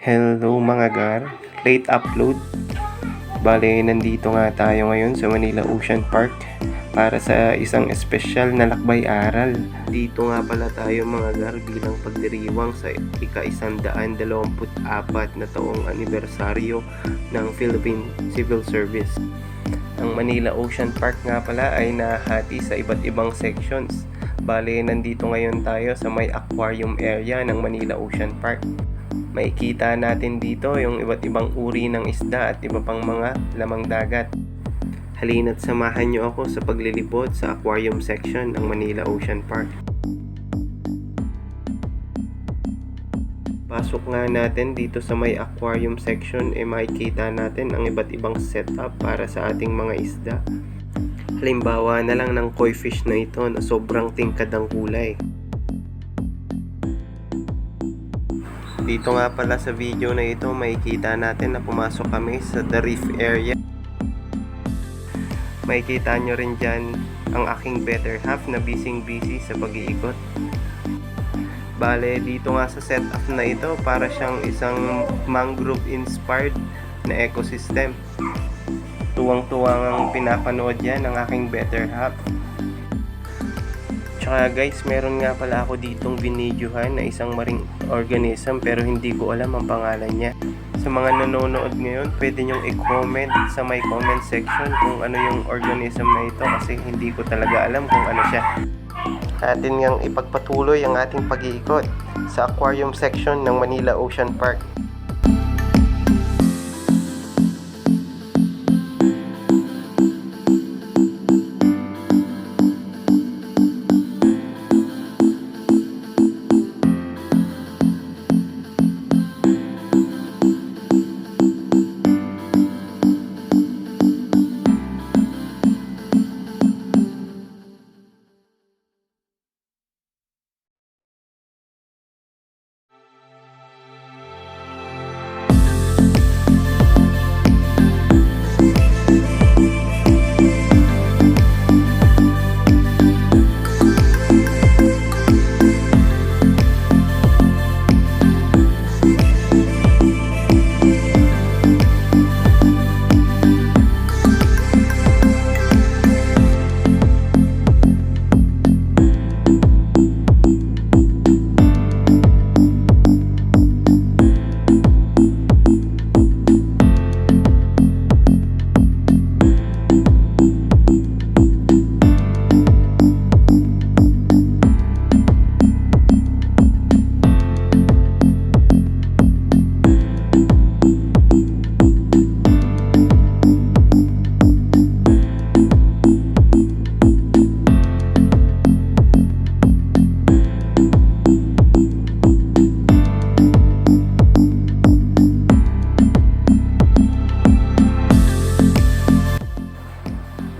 Hello mga gar, late upload. Bale, nandito nga tayo ngayon sa Manila Ocean Park para sa isang espesyal na lakbay-aral. Dito nga pala tayo mga gar bilang pagdiriwang sa ika-124 na taong anibersaryo ng Philippine Civil Service. Ang Manila Ocean Park nga pala ay nahati sa iba't ibang sections. Bale, nandito ngayon tayo sa may aquarium area ng Manila Ocean Park. Makikita natin dito yung iba't ibang uri ng isda at iba pang mga lamang dagat. Halina't samahan nyo ako sa paglilibot sa aquarium section ng Manila Ocean Park. Pasok nga natin dito sa may aquarium section, makikita natin ang iba't ibang setup para sa ating mga isda. Halimbawa na lang ng koi fish na ito na sobrang tingkad ang kulay. Dito nga pala sa video na ito, makikita natin na pumasok kami sa The Reef area. Makikita nyo rin dyan ang aking better half na busy sa pag-iikot. Bale, dito nga sa setup na ito, para siyang isang mangrove inspired na ecosystem. Tuwang-tuwang ang pinapanood yan ng aking better half. Tsaka guys, meron nga pala ako ditong binidyohan na isang marine organism pero hindi ko alam ang pangalan niya. Sa mga nanonood ngayon, pwede nyong i-comment sa my comment section kung ano yung organism na ito kasi hindi ko talaga alam kung ano siya. Atin ngang ipagpatuloy ang ating pag-iikot sa aquarium section ng Manila Ocean Park.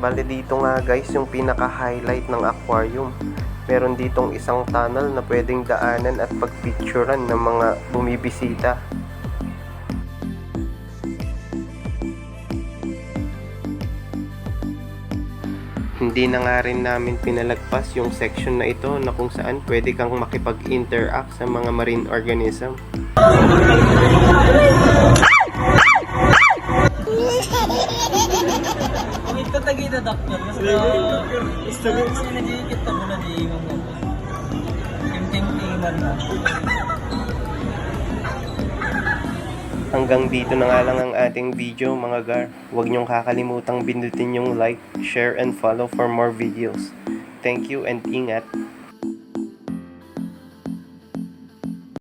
Bale, dito nga guys yung pinaka-highlight ng aquarium. Meron ditong isang tunnel na pwedeng daanan at pagpicturean ng mga bumibisita. Hindi na nga rin namin pinalagpas yung section na ito na kung saan pwede kang makipag-interact sa mga marine organism. Tagita doktor kasi nagigit ako na diingon mo. Ting-ting-tingan na. Hanggang dito na nga lang ang ating video mga gar. Huwag niyong kakalimutang pindutin yung like, share and follow for more videos. Thank you and ingat!